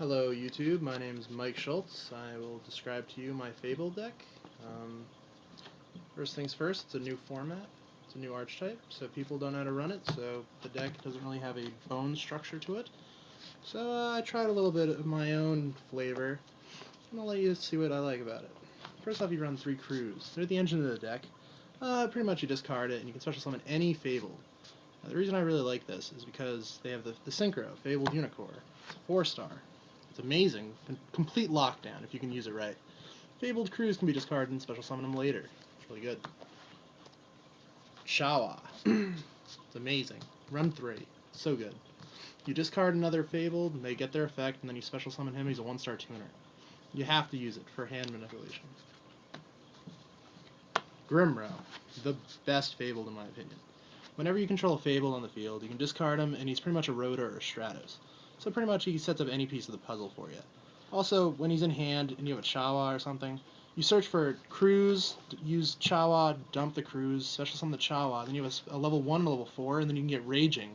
Hello YouTube, my name is Mike Schultz. I will describe to you my Fabled deck. First things first, it's a new format, it's a new archetype, so people don't know how to run it, so the deck doesn't really have a bone structure to it. So I tried a little bit of my own flavor, and I'll let you see what I like about it. First off, you run 3 crews. They're the engine of the deck. Pretty much you discard it, and you can special summon any Fabled. The reason I really like this is because they have the Synchro, Fabled Unicorn. It's a 4-star. It's amazing. Complete lockdown if you can use it right. Fabled crews can be discarded and special summon them later. It's really good. Shawa. It's amazing. Run 3. So good. You discard another Fabled, and they get their effect, and then you special summon him. He's a 1-star tuner. You have to use it for hand manipulation. Grimro. The best Fabled in my opinion. Whenever you control a Fabled on the field, you can discard him, and he's pretty much a Rhoda or a Stratos. So pretty much he sets up any piece of the puzzle for you. Also, when he's in hand and you have a Chawa or something, you search for Cruise, use Chawa, dump the Cruise, special summon the Chawa, then you have a level 1 and a level 4, and then you can get Raging,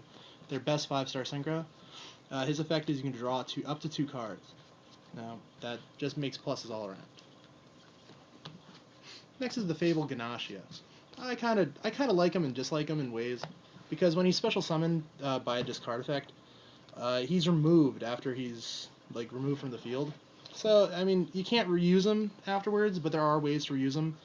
their best 5-star synchro. His effect is you can draw up to 2 cards. Now, that just makes pluses all around. Next is the Fabled Ganashia. I kind of like him and dislike him in ways, because when he's special summoned by a discard effect, he's removed after he's removed from the field. So I mean, you can't reuse him afterwards, but there are ways to reuse him.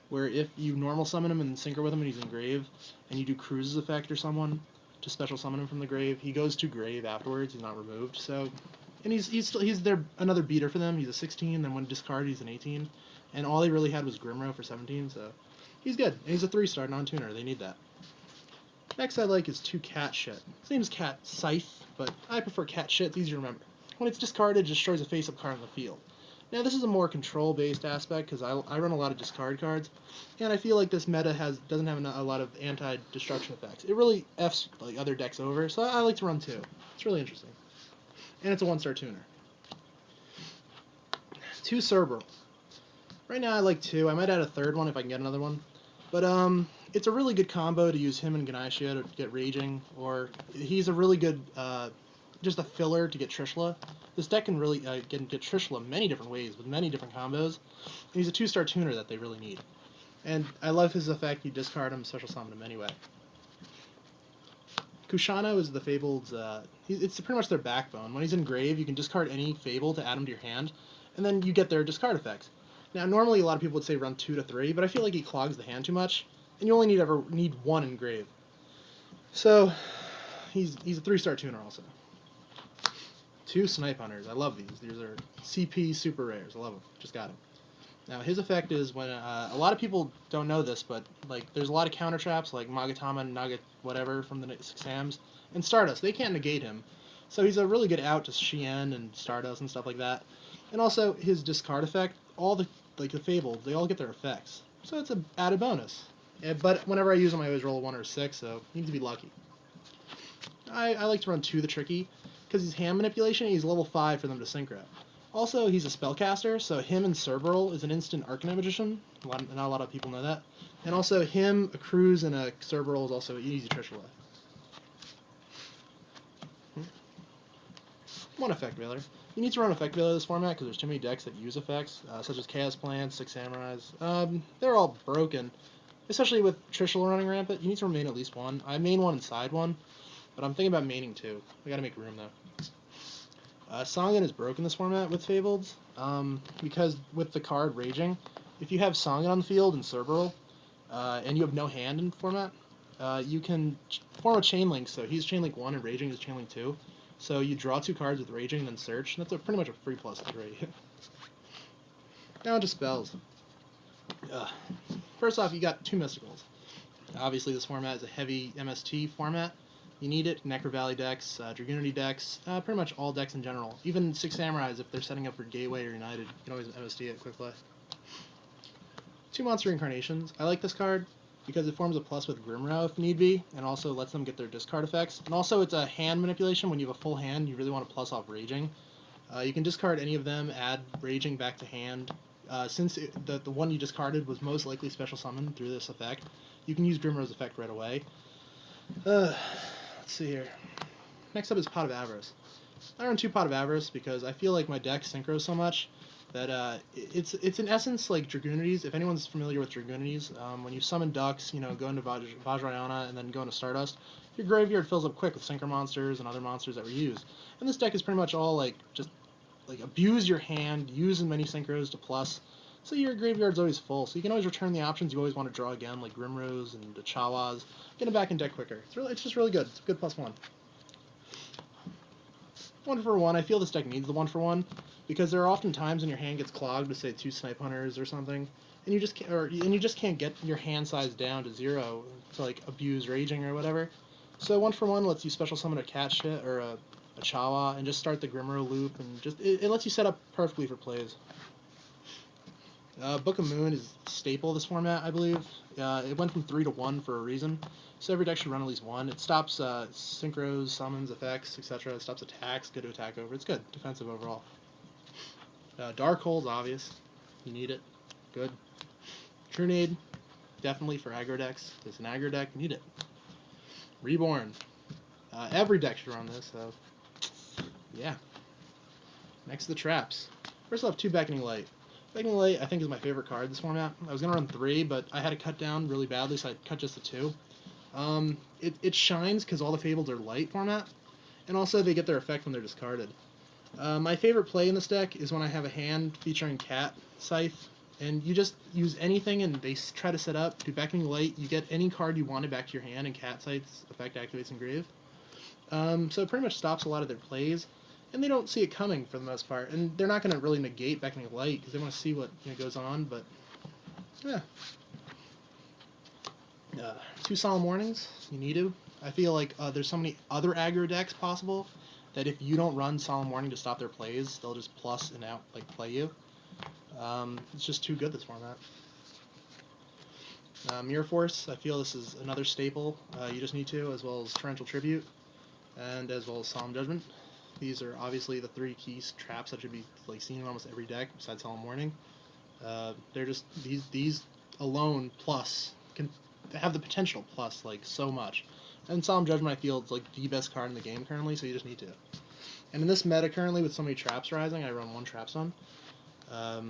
Where if you normal summon him and synchro with him and he's in grave, and you do Cruise's effect or someone to special summon him from the grave, he goes to grave afterwards. He's not removed. So, and he's their another beater for them. He's a 16. Then when discarded, he's an 18. And all they really had was Grimro for 17. So he's good. And he's a 3-star non-tuner. They need that. Next I like is 2 cat shit. His name is Cat Scythe, but I prefer cat shit. It's easy to remember. When it's discarded, it destroys a face-up card on the field. Now this is a more control-based aspect because I run a lot of discard cards, and I feel like this meta doesn't have a lot of anti-destruction effects. It really f's other decks over, so I like to run 2. It's really interesting, and it's a 1-star tuner. 2 Cerebral. Right now I like 2. I might add a 3rd one if I can get another one, but it's a really good combo to use him and Ganashia to get Raging, or he's a really good just a filler to get Trishula. This deck can really get Trishula many different ways with many different combos, and he's a 2-star tuner that they really need. And I love his effect. You discard him, special summon him anyway. Kushano is the Fabled's, it's pretty much their backbone. When he's in grave, you can discard any Fable to add him to your hand, and then you get their discard effects. Now, normally a lot of people would say run 2 to 3, but I feel like he clogs the hand too much, and you only need 1 in grave. So, he's a 3-star tuner also. 2 Snipe Hunters. I love these. These are CP super rares. I love them. Just got them. Now, his effect is when a lot of people don't know this, but there's a lot of counter traps like Magatama, Nugget, whatever from the 6 Sams, and Stardust. They can't negate him, so he's a really good out to Shien and Stardust and stuff like that. And also his discard effect, all the Fabled, they all get their effects, so it's an added bonus. But whenever I use him, I always roll a 1 or a 6, so you need to be lucky. I like to run 2 the Tricky, because he's hand manipulation, he's level 5 for them to synchro. Also, he's a spellcaster, so him and Cerebral is an instant Arcanite Magician. Not a lot of people know that. And also him, a Cruise, and a Cerebral is also an easy Trishula. 1 Effect Veiler. You need to run Effect Veiler this format because there's too many decks that use effects, such as Chaos Plants, 6 Samurais. They're all broken, especially with Trishula running rampant. You need to main at least 1. I main 1 and side 1, but I'm thinking about maining 2. We gotta make room though. Songan is broken this format with Fableds, because with the card Raging, if you have Songan on the field and Cerebral, and you have no hand in the format, you can form a Chain Link, so he's Chain Link 1 and Raging is Chain Link 2. So you draw 2 cards with Raging and then search, and that's pretty much a free +3. Now into spells. First off, you got 2 Mysticals. Obviously this format is a heavy MST format. You need it. Necro Valley decks, Dragoonity decks, pretty much all decks in general. Even 6 Samurais, if they're setting up for Gateway or United, you can always MST it, quick play. 2 Monster Incarnations. I like this card because it forms a plus with Grimro if need be, and also lets them get their discard effects. And also it's a hand manipulation. When you have a full hand, you really want to plus off Raging. You can discard any of them, add Raging back to hand. Since the one you discarded was most likely special summoned through this effect, you can use Grimro's effect right away. Let's see here. Next up is Pot of Avarice. I run 2 Pot of Avarice because I feel like my deck synchros so much that it's in essence like Dragoonities. If anyone's familiar with Dragoonities, when you summon ducks, you know, go into Vajrayana and then go into Stardust, your graveyard fills up quick with synchro monsters and other monsters that were used. And this deck is pretty much all like just like abuse your hand, use as many synchros to plus, so your graveyard's always full. So you can always return the options you always want to draw again, like Grimrose and the Chawas. Get them back in deck quicker. It's just really good. It's a good +1. 1 for 1. I feel this deck needs the 1 for 1 because there are often times when your hand gets clogged with say 2 Snipe Hunters or something, and you just can't get your hand size down to 0 to like abuse Raging or whatever. So 1 for 1 lets you special summon a cat shit or a Chawa and just start the Grimro loop, and just it lets you set up perfectly for plays. Book of Moon is staple of this format, I believe. It went from 3 to 1 for a reason. So every deck should run at least 1. It stops synchros, summons, effects, etc. It stops attacks, good to attack over. It's good, defensive overall. Dark Hole's obvious. You need it. Good. Trunade, definitely for aggro decks. If it's an aggro deck, you need it. Reborn. Every deck should run this, so yeah. Next, the traps. First, I'll have 2 Beckoning Light. Beckoning Light, I think, is my favorite card in this format. I was going to run 3, but I had to cut down really badly, so I cut just the 2. It shines because all the Fabled are light format, and also they get their effect when they're discarded. My favorite play in this deck is when I have a hand featuring Cat Scythe, and you just use anything and they try to set up, do Beckoning Light, you get any card you wanted back to your hand, and Cat Scythe's effect activates Engrave. So it pretty much stops a lot of their plays, and they don't see it coming for the most part, and they're not going to really negate Beckoning Light because they want to see what goes on, but yeah. 2 Solemn Warnings, you need to. I feel like there's so many other aggro decks possible that if you don't run Solemn Warning to stop their plays, they'll just plus and out, like, play you. It's just too good, this format. Mirror Force, I feel this is another staple you just need to, as well as Torrential Tribute, and as well as Solemn Judgment. These are obviously the 3 key traps that should be like seen in almost every deck besides Solemn Warning. They're just these alone plus can have the potential plus like so much. And Solemn Judgment I feel is like the best card in the game currently, so you just need to. And in this meta currently with so many traps rising, I run 1 Trap Stun. I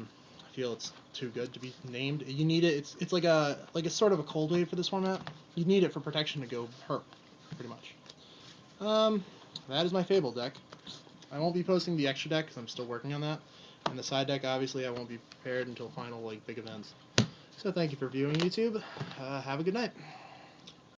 feel it's too good to be named. You need it. It's like a sort of a cold wave for this format. You need it for protection to go herp, pretty much. That is my Fable deck. I won't be posting the extra deck because I'm still working on that. And the side deck, obviously, I won't be prepared until final like big events. So thank you for viewing, YouTube. Have a good night.